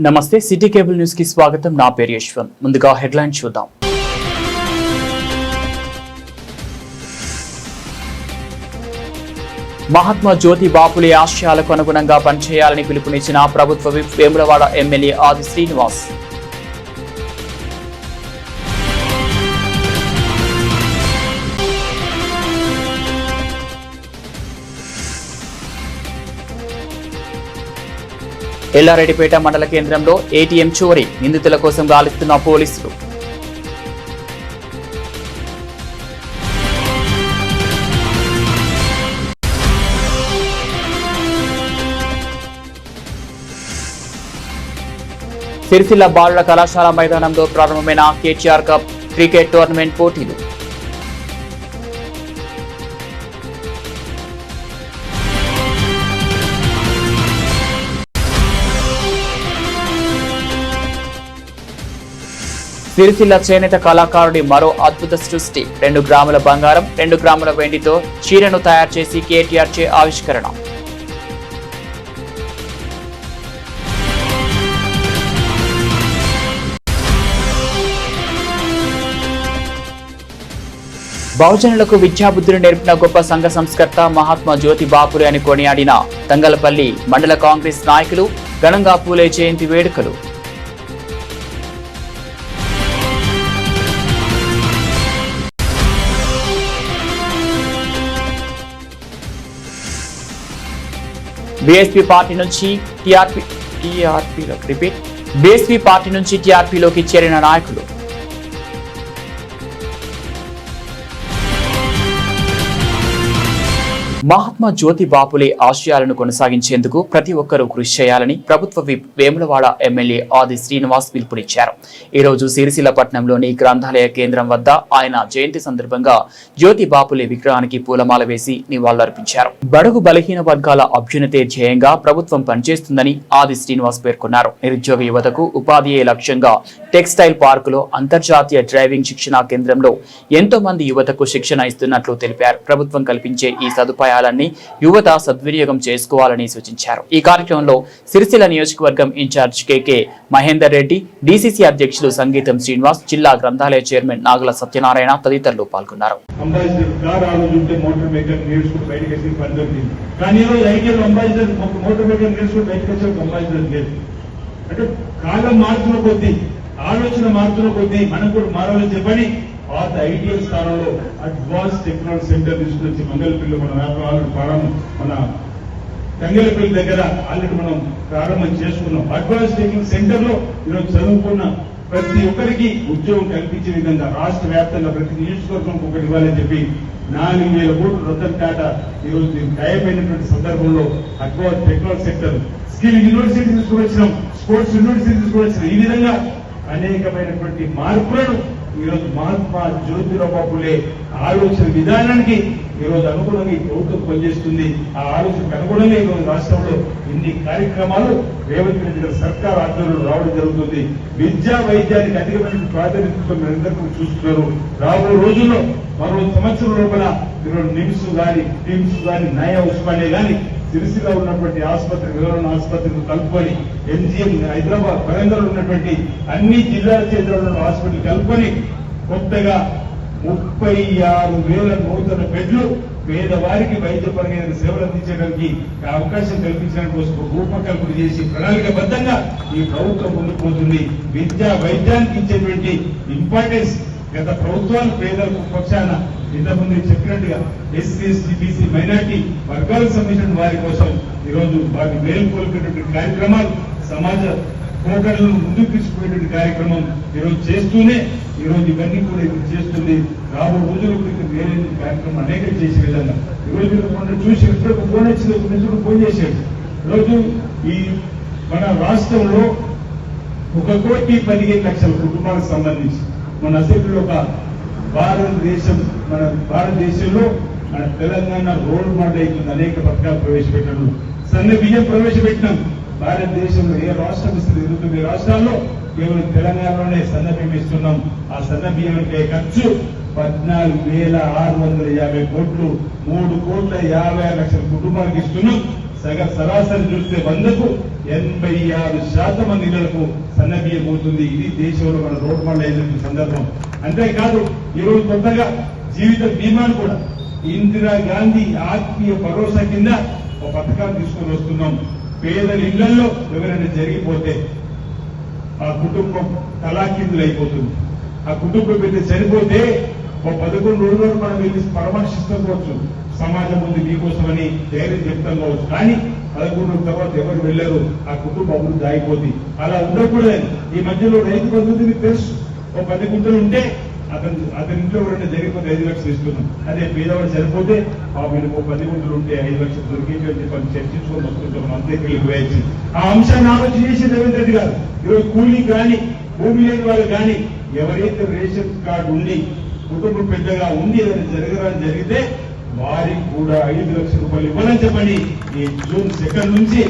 నమస్తే city cable news కి స్వాగతం. నా పేరు యశ్వంత్. ముందుగా హెడ్లైన్ చూద్దాం. మహాత్మా జ్యోతి బాపులే ఆశయాలకు అనుగుణంగా పనిచేయాలని పిలుపునిచ్చిన ప్రభుత్వ విప్ వేములవాడ ఎమ్మెల్యే ఆది శ్రీనివాస్. ఎల్లారెడ్డిపేట మండల కేంద్రంలో ఏటీఎం చోరీ, నిందితుల కోసం గాలిస్తున్న పోలీసులు. సిరిసిల్ల బాలుల కళాశాల మైదానంలో ప్రారంభమైన కేటీఆర్ కప్ క్రికెట్ టోర్నమెంట్ పోటీలు. సిరిసిల్ల చేనేత కళాకారుడి మరో అద్భుత సృష్టి. 2 గ్రాముల బంగారం 2 గ్రాముల వెండితో చీరను తయారు చేసి కేటీఆర్ చే ఆవిష్కరణ. బహుజనులకు విద్యాబుద్ధులు నేర్పిన గొప్ప సంఘ సంస్కర్త మహాత్మా జ్యోతి బాపులే అని కొనియాడిన తంగలపల్లి మండల కాంగ్రెస్ నాయకులు ఘనంగా పూలే జయంతి వేడుకలు. బీఎస్పీ పార్టీ నుంచి టీఆర్పీలోకి చేరిన నాయకులు. మహాత్మా జ్యోతి బాపులే ఆశయాలను కొనసాగించేందుకు ప్రతి ఒక్కరూ కృషి చేయాలని ప్రభుత్వ విప్ వేములవాడ ఎమ్మెల్యే ఆది శ్రీనివాస్ పిలుపునిచ్చారు. ఈ రోజు సిరిసిల్ల పట్టణంలోని గ్రంథాలయ కేంద్రం వద్ద ఆయన జయంతి సందర్భంగా జ్యోతి బాపులే విగ్రహానికి పూలమాల వేసి నివాళులర్పించారు. బడుగు బలహీన వర్గాల అభ్యున్నతే ధ్యేయంగా ప్రభుత్వం పనిచేస్తుందని ఆది శ్రీనివాస్ పేర్కొన్నారు. నిరుద్యోగ యువతకు ఉపాధియే లక్ష్యంగా టెక్స్టైల్ పార్కులో అంతర్జాతీయ డ్రైవింగ్ శిక్షణా కేంద్రంలో ఎంతో మంది యువతకు శిక్షణ ఇస్తున్నట్లు తెలిపారు. ప్రభుత్వం కల్పించే ఈ సదుపాయాలన్నీ యువత సద్వినియోగం చేసుకోవాలని సూచించారు. ఈ కార్యక్రమంలో సిరిసిల్ల నియోజకవర్గం ఇన్ఛార్జ్ కేకే మహేందర్ రెడ్డి, డీసీసీ అధ్యక్షులు సంగీతం శ్రీనివాస్, జిల్లా గ్రంథాలయ చైర్మన్ నాగుల సత్యనారాయణ తదితరులు పాల్గొన్నారు. ఆలోచన మారుతున్న కొద్దీ మనం కూడా మారాలని చెప్పని పాత ఐడియల్ స్థానంలో అడ్వాన్స్ టెక్నాలజీ సెంటర్ తీసుకొచ్చి మంగళపల్లి మన తంగలపల్లి దగ్గర ఆల్రెడీ మనం ప్రారంభం చేసుకున్నాం. అడ్వాన్స్ టెక్నాలజీ సెంటర్ లో ఈరోజు చదువుకున్న ప్రతి ఒక్కరికి ఉద్యోగం కల్పించే విధంగా రాష్ట్ర వ్యాప్తంగా ప్రతి నియోజకవర్గం ఒకటి ఇవ్వాలని చెప్పి 4,000 కోట్లు రతన్ టాటా ఈరోజు ఖాయమైనటువంటి సందర్భంలో advance technology sector, skill university తీసుకువచ్చినాం, స్పోర్ట్స్ యూనివర్సిటీ తీసుకువచ్చినాం. ఈ విధంగా అనేకమైనటువంటి మార్పులను ఈరోజు మహాత్మా జ్యోతిరావు బాపులే ఆలోచన విధానానికి ఈరోజు అనుగుణంగా ఈ ప్రభుత్వం పనిచేస్తుంది. ఆ ఆలోచనకు అనుగుణంగా ఈరోజు రాష్ట్రంలో ఇన్ని కార్యక్రమాలు రేవంత్ రెడ్డి గారి సర్కార్ ఆధ్వర్యంలో రావడం జరుగుతుంది. విద్యా వైద్యానికి అధికమైన ప్రాధాన్యత మీరందరూ చూస్తున్నారు. రాబోయే రోజుల్లో మరో సంవత్సరం లోపల ఈరోజు టిమ్స్ కానీ నయా ఉస్మానియా కానీ సిరిసిల్ల ఉన్నటువంటి ఆసుపత్రి, వివరణ ఆసుపత్రిని కలుపుకొని ఎంజీఎం హైదరాబాద్ వరంగల్ ఉన్నటువంటి అన్ని జిల్లాల కేంద్రంలో హాస్పిటల్ కలుపుకొని కొత్తగా 36,000 నూతన బెడ్లు పేదవారికి వైద్యపరమైన సేవలు అందించడానికి అవకాశం కల్పించడానికి కోసం రూపకల్పన చేసి ప్రణాళికబద్ధంగా ఈ ప్రభుత్వం ముందుకు పోతుంది. విద్యా వైద్యానికి ఇచ్చేటువంటి ఇంపార్టెన్స్ గత ప్రభుత్వాలు పేదలకు పక్షాన ఇంతకుముందు చెప్పినట్టుగా ఎస్సీ, ఎస్టీ, బీసీ, మైనార్టీ వర్గాలకు సంబంధించిన వారి కోసం ఈరోజు వారిని మేలుకొల్పేటువంటి కార్యక్రమాలు, సమాజ పోకడలను ముందుకు తీసుకుపోయేటువంటి కార్యక్రమం ఈరోజు చేస్తూనే ఈరోజు ఇవన్నీ కూడా ఇప్పుడు చేస్తుంది. రాబోయే రోజులు వేరే కార్యక్రమం అనేక చేసే విధంగా ఈరోజు చూసి ఇప్పుడు ఫోన్ వచ్చింది, ఫోన్ చేశాడు. ఈరోజు ఈ మన రాష్ట్రంలో 1,15,00,000 కుటుంబాలకు సంబంధించి మన అసెంబ్లీలో మన భారతదేశంలో మన తెలంగాణ రోల్ మోడల్ అవుతుంది. అనేక పథకాలు ప్రవేశపెట్టాము, సన్న బియ్యం ప్రవేశపెట్టినాం. భారతదేశంలో ఏ రాష్ట్రం ఇస్తుంది? 29 రాష్ట్రాల్లో కేవలం తెలంగాణలోనే సన్న బియ్యం ఇస్తున్నాం. ఆ సన్న బియ్యంకే ఖర్చు 14,650 కోట్లు, 3,50,00,000 కుటుంబాలకు ఇస్తున్నాం. సరాసరి చూస్తే 100కు 86% మంది ఇళ్లకు సన్నబియ్యం పోతుంది. ఇది దేశంలో మన రోడ్ మోడల్ అయిన సందర్భం. అంతేకాదు ఈరోజు కొత్తగా జీవిత బీమాను కూడా ఇందిరా గాంధీ ఆత్మీయ భరోసా కింద ఒక పథకాన్ని తీసుకొని వస్తున్నాం. పేదల ఇళ్లలో ఎవరైనా జరిగిపోతే ఆ కుటుంబం తలాకిందులు అయిపోతుంది. ఆ కుటుంబం అయితే చనిపోతే ఒక 11 రోజులు మనం వెళ్ళి పరామర్శించుకోవచ్చు, సమాజం ఉంది మీకోసమని ధైర్యం చెప్తాం కావచ్చు. కానీ 11 రోజుల తర్వాత ఎవరు వెళ్ళారు, ఆ కుటుంబం అభివృద్ధి ఆగిపోతుంది. అలా ఉండకూడదని ఈ మధ్యలో రైతు బంధువులు మీకు తెలుసు, ఒక 10 గుంటలు ఉంటే అతని ఇంట్లో ఎవరైనా జరిగిపోతే 5 లక్షలు ఇస్తున్నాం. అదే పేదవాడు చనిపోతే వీళ్ళకి 10 గుంటలు ఉంటే 5 లక్షలు దొరికేవి అని చెప్పి చర్చించుకొని వస్తుంటాం. అంత్యక్రియలకు వేసి ఆ అంశాన్ని ఆలోచన చేసి రేవంత్ రెడ్డి గారు ఈరోజు కూలీ కానీ భూమి లేని వాళ్ళు కానీ ఎవరైతే రేషన్ కార్డు ఉండి కుటుంబం పెద్దగా ఉండి ఏదైనా జరిగితే వారికి కూడా 5 లక్షల రూపాయలు ఇవ్వాలని చెప్పండి. ఈ జూన్ 2 నుంచి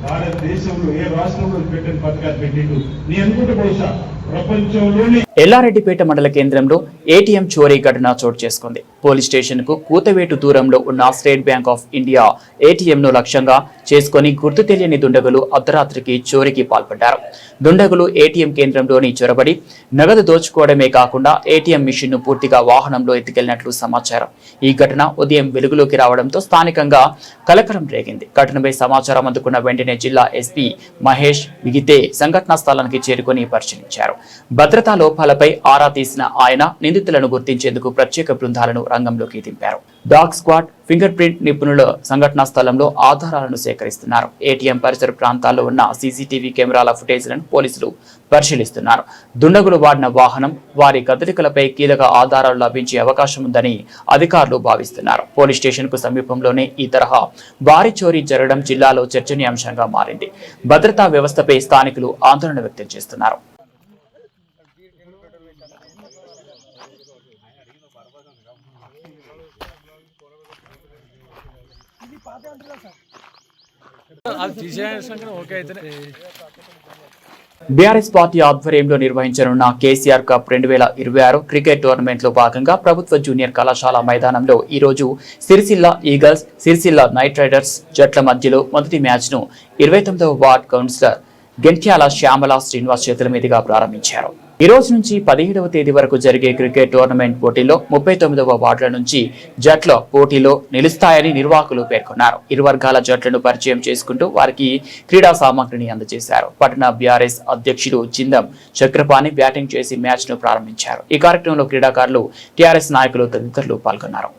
భారతదేశంలో ఏ రాష్ట్రంలో పెట్టిన పథకాలు పెట్టిండు. నేను అనుకుంటే బహుశా ప్రపంచంలోనే. ఎల్లారెడ్డిపేట మండల కేంద్రంలో ఏటీఎం చోరీ ఘటన చోటు చేసుకుంది. పోలీస్ స్టేషన్ కు కూతవేటు దూరంలో ఉన్న స్టేట్ బ్యాంక్ ఆఫ్ ఇండియా ఏటీఎంను లక్ష్యంగా చేసుకుని గుర్తు తెలియని దుండగులు అర్ధరాత్రికి చోరీకి పాల్పడ్డారు. దుండగులు ఏటీఎం కేంద్రంలోని చొరబడి నగదు దోచుకోవడమే కాకుండా ఏటీఎం మిషన్ ను పూర్తిగా వాహనంలో ఎత్తుకెళ్లినట్లు సమాచారం. ఈ ఘటన ఉదయం వెలుగులోకి రావడంతో స్థానికంగా కలకలం రేగింది. ఘటనపై సమాచారం అందుకున్న వెంటనే జిల్లా ఎస్పీ మహేష్ మిగితే సంఘటనా స్థలానికి చేరుకుని పరిశీలించారు. భద్రతా లోపాలపై ఆరా తీసిన ఆయన నిందితులను గుర్తించేందుకు ప్రత్యేక బృందాలను రంగంలోకి దింపారు. డాగ్ స్క్వాడ్, ఫింగర్ ప్రింట్ నిపుణుల సంఘటనా స్థలంలో ఆధారాలను సేకరిస్తున్నారు. ఏటీఎం పరిసర ప్రాంతాల్లో ఉన్న సీసీటీవీ కెమెరాల ఫుటేజ్లను పోలీసులు పరిశీలిస్తున్నారు. దుండగులు వాడిన వాహనం, వారి కదలికలపై కీలక ఆధారాలు లభించే అవకాశం ఉందని అధికారులు భావిస్తున్నారు. పోలీస్ స్టేషన్ కు సమీపంలోనే ఈ తరహా భారీ చోరీ జరగడం జిల్లాలో చర్చనీయాంశంగా మారింది. భద్రతా వ్యవస్థపై స్థానికులు ఆందోళన వ్యక్తం చేస్తున్నారు. బీఆర్ఎస్ పార్టీ ఆధ్వర్యంలో నిర్వహించనున్న కేసీఆర్ కప్ 2026 క్రికెట్ టోర్నమెంట్ లో భాగంగా ప్రభుత్వ జూనియర్ కళాశాల మైదానంలో ఈ రోజు Sircilla eagles, Sircilla night riders జట్ల మధ్యలో మొదటి మ్యాచ్ ను 29వ వార్డ్ కౌన్సిలర్ గెంట్యాల శ్యామల శ్రీనివాస్ చేతుల మీదుగా ప్రారంభించారు. ఈ రోజు నుంచి 17వ తేదీ వరకు జరిగే క్రికెట్ టోర్నమెంట్ పోటీలో 39వ వార్డుల నుంచి జట్ల పోటీలో నిలుస్తాయని నిర్వాహకులు పేర్కొన్నారు. ఇరు వర్గాల జట్లను పరిచయం చేసుకుంటూ వారికి క్రీడా సామగ్రిని అందజేశారు. పట్టణ బీఆర్ఎస్ అధ్యక్షుడు చిందం చక్రపాణి బ్యాటింగ్ చేసి మ్యాచ్ ను ప్రారంభించారు. ఈ కార్యక్రమంలో క్రీడాకారులు, టీఆర్ఎస్ నాయకులు తదితరులు పాల్గొన్నారు.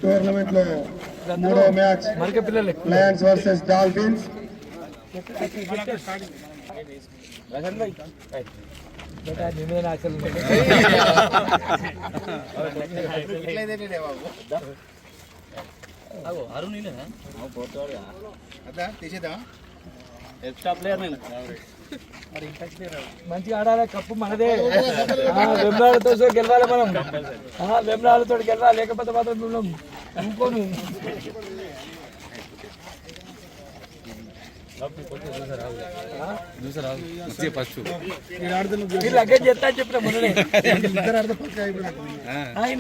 టోర్నమెంట్ లో 3వ మ్యాచ్ లయన్స్ వర్సెస్ డాల్ఫిన్స్. మంచిగా ఆడాలి, కప్పు మనదే. వెమ్రాలతో గెలవాలి, మనం వెమ్రాలతో గెలవాలి, లేకపోతే మాత్రం ఇంకోను లగ్గేజ్ చేస్తా అని చెప్పిన మొన్ననే.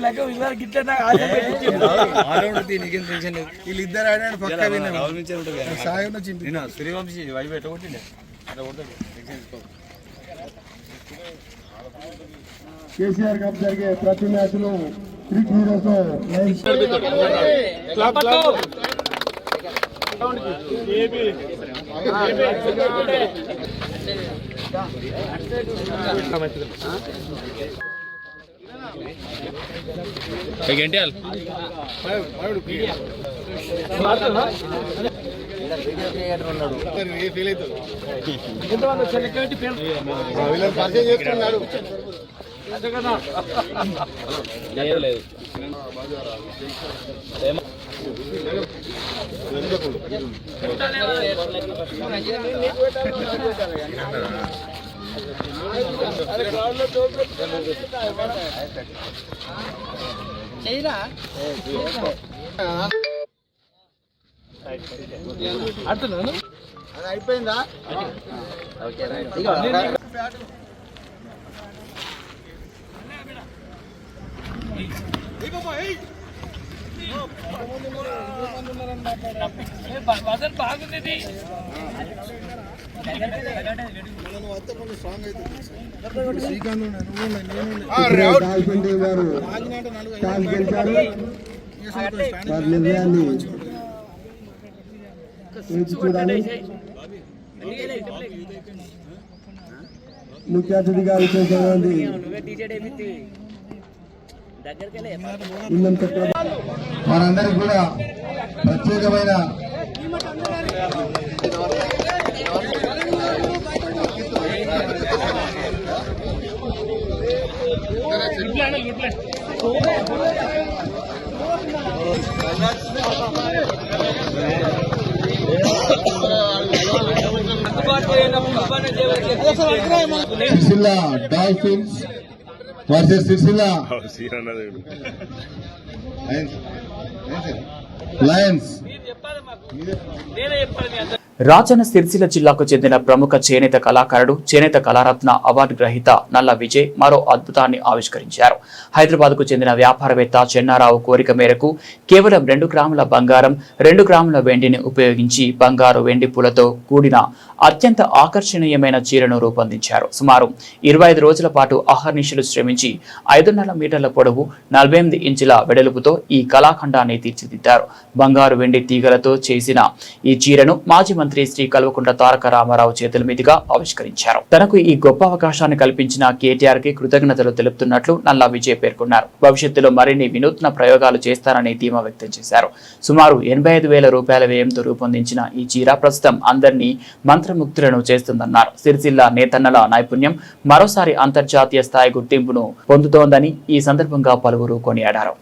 లగ్గం ఇవాళ గిట్లా వీళ్ళిద్దరు ఆడాడు పక్క సూర్యవంశీ వైపు ఎట్టగొట్టిండే. కేసీఆర్ కప్ జరిగే ప్రతి మ్యాచ్ లో క్రిక్ హీరోస్ ఆడుతున్నాను. అయిపోయిందా? బాగుంది. రాజశేఖర్ గారు టాస్ గెలిచారు. వారి నిర్ణయాన్ని వేచి చూడాలి. ముఖ్య అతిథిగా విచ్చేసినటువంటి వారందరికీ కూడా ప్రత్యేకమైన Sircilla dolphins versus Sircilla Lions. Rajanna Sircilla జిల్లాకు చెందిన ప్రముఖ చేనేత కళాకారుడు, చేనేత కళారత్న అవార్డు గ్రహీత నల్ల విజయ్ మరో అద్భుతాన్ని ఆవిష్కరించారు. హైదరాబాద్ కు చెందిన వ్యాపారవేత్త చెన్నారావు కోరిక మేరకు కేవలం 2 గ్రాముల బంగారం, 2 గ్రాముల వెండిని ఉపయోగించి బంగారు వెండి పూలతో కూడిన అత్యంత ఆకర్షణీయమైన చీరను రూపొందించారు. సుమారు 25 రోజుల పాటు అహర్నిశలు శ్రమించి 5.5 మీటర్ల పొడవు, 48 ఇంచుల వెడల్పుతో ఈ కళాఖండాన్ని తీర్చిదిద్దారు. బంగారు వెండి తీగలతో చేసిన ఈ చీరను మాజీ మంత్రి శ్రీ కల్వకుంట్ల తారక రామారావు చేతుల మీదుగా ఆవిష్కరించారు. తనకు ఈ గొప్ప అవకాశాన్ని కల్పించిన కేటీఆర్ కి కృతజ్ఞతలు తెలుపుతున్నట్లు నల్లా విజయ్ పేర్కొన్నారు. భవిష్యత్తులో మరిన్ని వినూత్న ప్రయోగాలు చేస్తారని ధీమా వ్యక్తం చేశారు. సుమారు 85,000 రూపాయల వ్యయంతో రూపొందించిన ఈ చీర ప్రస్తుతం అందరినీ మంత్రముగ్ధులను చేస్తుందన్నారు. సిరిసిల్ల నేతన్నల నైపుణ్యం మరోసారి అంతర్జాతీయ స్థాయి గుర్తింపును పొందుతోందని ఈ సందర్భంగా పలువురు కొనియాడారు.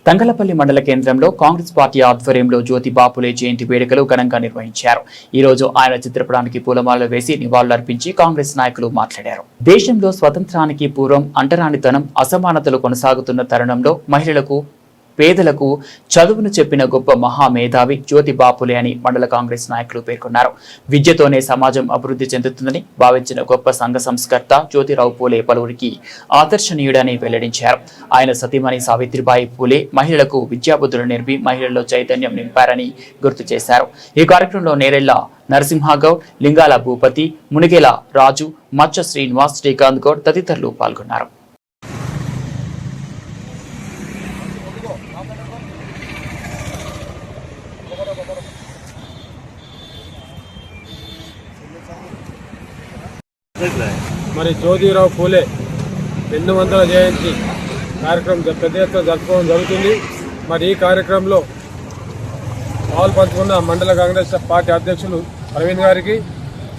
తంగలపల్లి మండల కేంద్రంలో కాంగ్రెస్ పార్టీ ఆధ్వర్యంలో జ్యోతి బాపులే జయంతి వేడుకలు ఘనంగా నిర్వహించారు. ఈ రోజు ఆయన చిత్రపటానికి పూలమాలలు వేసి నివాళులర్పించి కాంగ్రెస్ నాయకులు మాట్లాడారు. దేశంలో స్వతంత్రానికి పూర్వం అంటరానితనం, అసమానతలు కొనసాగుతున్న తరుణంలో మహిళలకు, పేదలకు చదువును చెప్పిన గొప్ప మహామేధావి జ్యోతి బాపులే అని మండల కాంగ్రెస్ నాయకులు పేర్కొన్నారు. విద్యతోనే సమాజం అభివృద్ధి చెందుతుందని భావించిన గొప్ప సంఘ సంస్కర్త జ్యోతిరావు పూలే పలువురికి ఆదర్శనీయుడని వెల్లడించారు. ఆయన సతీమణి సావిత్రిబాయి పూలే మహిళలకు విద్యాబుద్ధులు నేర్పి మహిళల్లో చైతన్యం నింపారని గుర్తు చేశారు. ఈ కార్యక్రమంలో నేరెళ్ల నరసింహగౌడ్, లింగాల భూపతి, మునిగేల రాజు, మచ్చ శ్రీనివాస్, శ్రీకాంత్ గౌడ్ తదితరులు పాల్గొన్నారు. మరి జ్యోతిరావు పూలే 200వ జయంతి కార్యక్రమం పెద్ద ఎత్తున జరుపుకోవడం జరుగుతుంది. మరి ఈ కార్యక్రమంలో పాల్పంచుకున్న మండల కాంగ్రెస్ పార్టీ అధ్యక్షులు ప్రవీణ్ గారికి,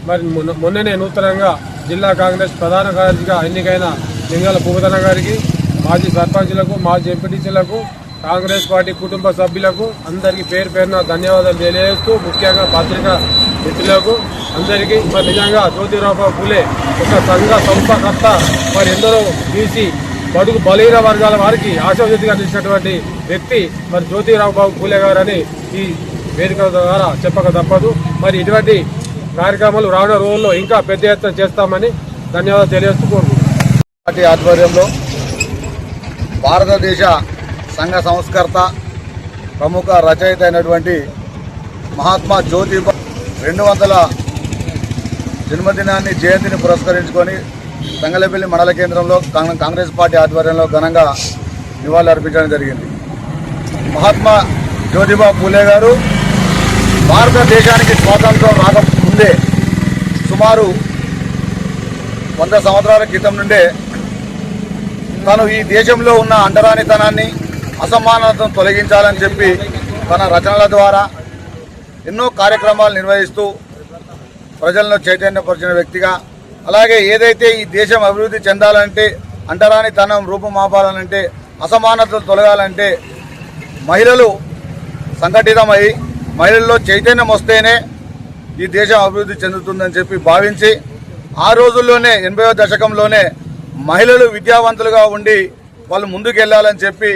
మరి మొన్ననే నూతనంగా జిల్లా కాంగ్రెస్ ప్రధాన కార్యదర్శిగా ఎన్నికైన లింగాల భూపతన్న గారికి, మాజీ సర్పంచులకు, మాజీ ఎంపీటీసీలకు, కాంగ్రెస్ పార్టీ కుటుంబ సభ్యులకు అందరికీ పేరు పేరున ధన్యవాదాలు తెలియజేస్తూ, ముఖ్యంగా పత్రికా మిత్రులకు అందరికీ మరి నిజంగా జ్యోతిరావు పూలే ఒక సంఘ సంస్థకర్త, మరి ఎందరో బీసీ బడుగు బలహీన వర్గాల వారికి ఆశాజ్యోతిగా నిలిచినటువంటి వ్యక్తి మరి జ్యోతిరావు పూలే గారని ఈ వేదిక ద్వారా చెప్పక తప్పదు. మరి ఇటువంటి కార్యక్రమాలు రానున్న రోజుల్లో ఇంకా పెద్ద ఎత్తున చేస్తామని ధన్యవాదాలు తెలియజేస్తూ కోరుకుంటున్నాను. పార్టీ ఆధ్వర్యంలో భారతదేశ సంఘ సంస్కర్త, ప్రముఖ రచయిత అయినటువంటి మహాత్మా జ్యోతిబా 200వ జన్మదినాన్ని, జయంతిని పురస్కరించుకొని తంగలపల్లి మండల కేంద్రంలో కాంగ్రెస్ పార్టీ ఆధ్వర్యంలో ఘనంగా నివాళులు అర్పించడం జరిగింది. మహాత్మా జ్యోతిబా పూలే గారు భారతదేశానికి స్వాతంత్రం రాకముందే సుమారు 100 సంవత్సరాల క్రితం నుండే తను ఈ దేశంలో ఉన్న అంటరానితనాన్ని, అసమానతను తొలగించాలని చెప్పి తన రచనల ద్వారా ఎన్నో కార్యక్రమాలు నిర్వహిస్తూ ప్రజలను చైతన్యపరిచిన వ్యక్తిగా, అలాగే ఏదైతే ఈ దేశం అభివృద్ధి చెందాలంటే అంటరానితనం రూపుమాపాలంటే, అసమానతలు తొలగాలంటే మహిళలు సంఘటితమై మహిళల్లో చైతన్యం వస్తేనే ఈ దేశం అభివృద్ధి చెందుతుందని చెప్పి భావించి ఆ రోజుల్లోనే 80వ దశకంలోనే మహిళలు విద్యావంతులుగా ఉండి వాళ్ళు ముందుకు వెళ్ళాలని చెప్పి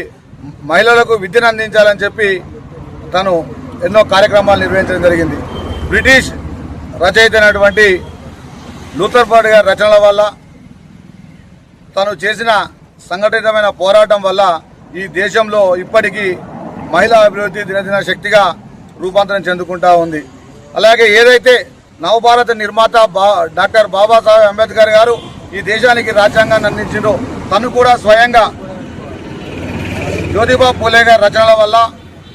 మహిళలకు విద్యను అందించాలని చెప్పి తను ఎన్నో కార్యక్రమాలు నిర్వహించడం జరిగింది. బ్రిటిష్ రచయిత అయినటువంటి లూథర్ బర్డ్ గారి రచనల వల్ల తను చేసిన సంఘటితమైన పోరాటం వల్ల ఈ దేశంలో ఇప్పటికీ మహిళా అభివృద్ధి దినదిన శక్తిగా రూపాంతరం చెందుకుంటా ఉంది. అలాగే ఏదైతే నవభారత నిర్మాత డాక్టర్ బాబాసాహెబ్ అంబేద్కర్ గారు ఈ దేశానికి రాజ్యాంగాన్ని అందించిందో తను కూడా స్వయంగా జ్యోతిబా పూలే గారి రచనల వల్ల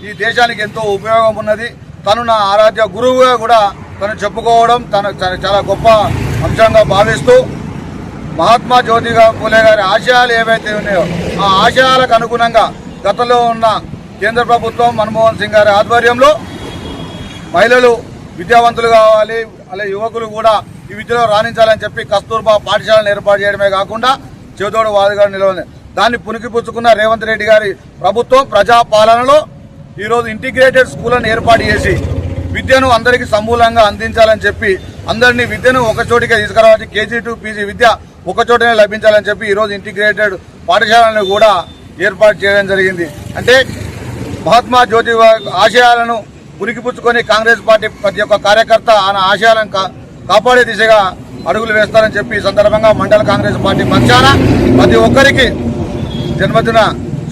ఈ దేశానికి ఎంతో ఉపయోగం ఉన్నది. తను నా ఆరాధ్య గురువుగా కూడా తను చెప్పుకోవడం చాలా గొప్ప అంశంగా భావిస్తూ మహాత్మా జ్యోతిబా పూలే గారి ఆశయాలు ఏవైతే ఉన్నాయో ఆ ఆశయాలకు అనుగుణంగా గతంలో ఉన్న కేంద్ర ప్రభుత్వం మన్మోహన్ సింగ్ గారి ఆధ్వర్యంలో మహిళలు విద్యావంతులు కావాలి, అలాగే యువకులు కూడా ఈ విద్యలో రాణించాలని చెప్పి కస్తూర్బా పాఠశాలను ఏర్పాటు చేయడమే కాకుండా చేదోడు వాదుగా నిలవని దాన్ని పుణికిపుచ్చుకున్న రేవంత్ రెడ్డి గారి ప్రభుత్వం ప్రజాపాలనలో ఈరోజు ఇంటిగ్రేటెడ్ స్కూళ్లను ఏర్పాటు చేసి విద్యను అందరికీ సమూలంగా అందించాలని చెప్పి అందరినీ విద్యను ఒకచోటిగా తీసుకురావాలి, కేజీ టు పీజీ విద్య ఒకచోటనే లభించాలని చెప్పి ఈరోజు ఇంటిగ్రేటెడ్ పాఠశాలను కూడా ఏర్పాటు చేయడం జరిగింది. అంటే మహాత్మా జ్యోతిబా ఆశయాలను పురికిపుచ్చుకొని కాంగ్రెస్ పార్టీ ప్రతి ఒక్క కార్యకర్త ఆయన ఆశయాలను కాపాడే దిశగా అడుగులు వేస్తారని చెప్పి ఈ సందర్భంగా మండల కాంగ్రెస్ పార్టీ పక్షాన ప్రతి ఒక్కరికి జన్మదిన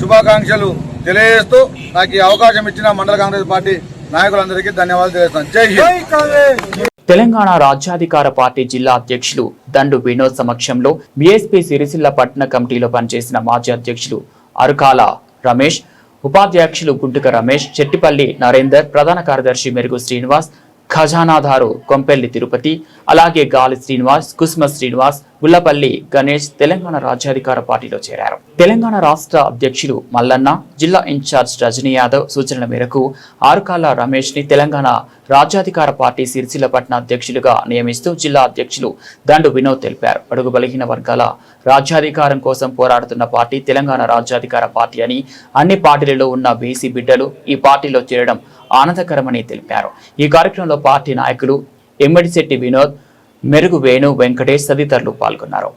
శుభాకాంక్షలు తెలియజేస్తూ నాకు ఈ అవకాశం ఇచ్చిన మండల కాంగ్రెస్ పార్టీ నాయకులందరికీ ధన్యవాదాలు తెలియజేస్తాను. జై హింద్. తెలంగాణ రాజ్యాధికార పార్టీ జిల్లా అధ్యక్షులు దండు వినోద్ సమక్షంలో బీఎస్పీ సిరిసిల్ల పట్టణ కమిటీలో పనిచేసిన మాజీ అధ్యక్షులు అరుకాల రమేష్, ఉపాధ్యక్షులు గుంటుక రమేష్, చెట్టిపల్లి నరేందర్, ప్రధాన కార్యదర్శి మెరుగు శ్రీనివాస్, ఖజానాదారు కొంపెల్లి తిరుపతి, అలాగే గాలి శ్రీనివాస్, కుస్మ శ్రీనివాస్, గుల్లపల్లి గణేష్ తెలంగాణ రాజ్యాధికార పార్టీలో చేరారు. తెలంగాణ రాష్ట్ర అధ్యక్షులు మల్లన్న, జిల్లా ఇన్ఛార్జ్ రజనీ యాదవ్ సూచనల మేరకు ఆరుకాల రమేష్ ని తెలంగాణ రాజ్యాధికార పార్టీ సిరిసిల్ల పట్టణ అధ్యక్షులుగా నియమిస్తూ జిల్లా అధ్యక్షులు దండు వినోద్ తెలిపారు. అడుగు బలహీన వర్గాల రాజ్యాధికారం కోసం పోరాడుతున్న పార్టీ తెలంగాణ రాజ్యాధికార పార్టీ అని, అన్ని పార్టీలలో ఉన్న బీసీ బిడ్డలు ఈ పార్టీలో చేరడం ఆనందకరమని తెలిపారు. ఈ కార్యక్రమంలో పార్టీ నాయకులు ఎమ్మిడిశెట్టి వినోద్, మెరుగు వేణు, వెంకటేష్ తదితరులు పాల్గొన్నారు.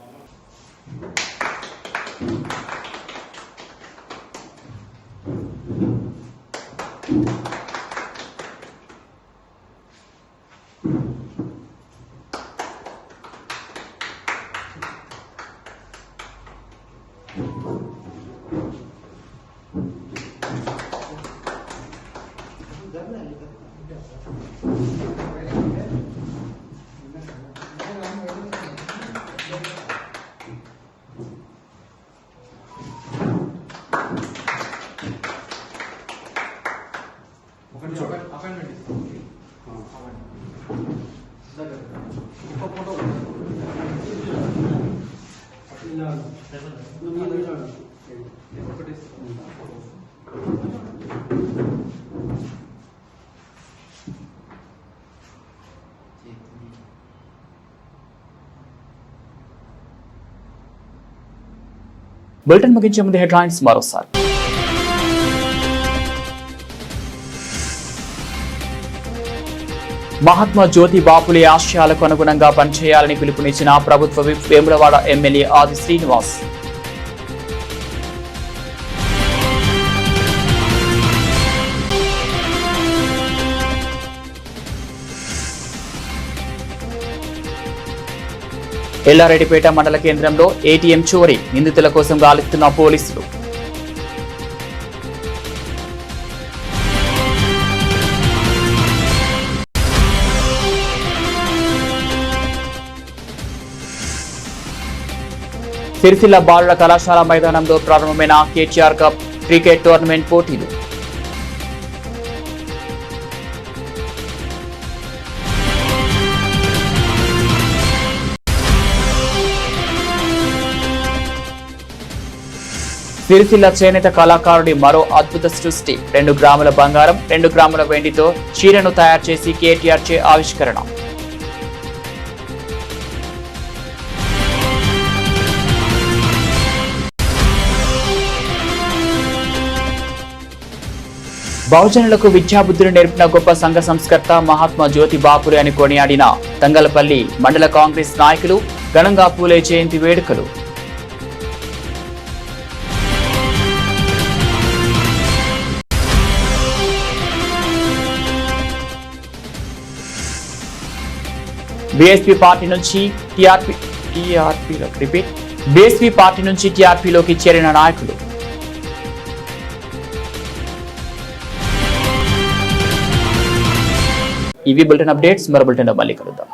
బులెటిన్ ముగించే ముందు హెడ్లైన్స్ మరోసారి. మహాత్మా జ్యోతి బాపులే ఆశయాలకు అనుగుణంగా పనిచేయాలని పిలుపునిచ్చిన ప్రభుత్వ విప్ వేములవాడ ఎమ్మెల్యే ఆది శ్రీనివాస్. ఎల్లారెడ్డిపేట మండల కేంద్రంలో ఏటీఎం చోరీ, నిందితుల కోసం గాలిస్తున్న పోలీసులు. సిరిసిల్ల బాలుల కళాశాల మైదానంలో ప్రారంభమైన కేటీఆర్ కప్ క్రికెట్ టోర్నమెంట్ పోటీలు. సిరిసిల్ల చేనేత కళాకారుడి మరో అద్భుత సృష్టి, 2 గ్రాముల బంగారం 2 గ్రాముల వెండితో చీరను తయారు చేసి కేటీఆర్ చే ఆవిష్కరణ. బహుజనులకు విద్యాబుద్ధులు నేర్పిన గొప్ప సంఘ సంస్కర్త మహాత్మా జ్యోతి బాపులే అని కొనియాడిన తంగలపల్లి మండల కాంగ్రెస్ నాయకులు ఘనంగా పూలే జయంతి వేడుకలు. బీఎస్పీ పార్టీ నుంచి టీఆర్పీలోకి చేరిన నాయకులు. ఇవి బులెటిన్ అప్డేట్స్. మరో బులెటిన్ మళ్ళీ కలుద్దాం.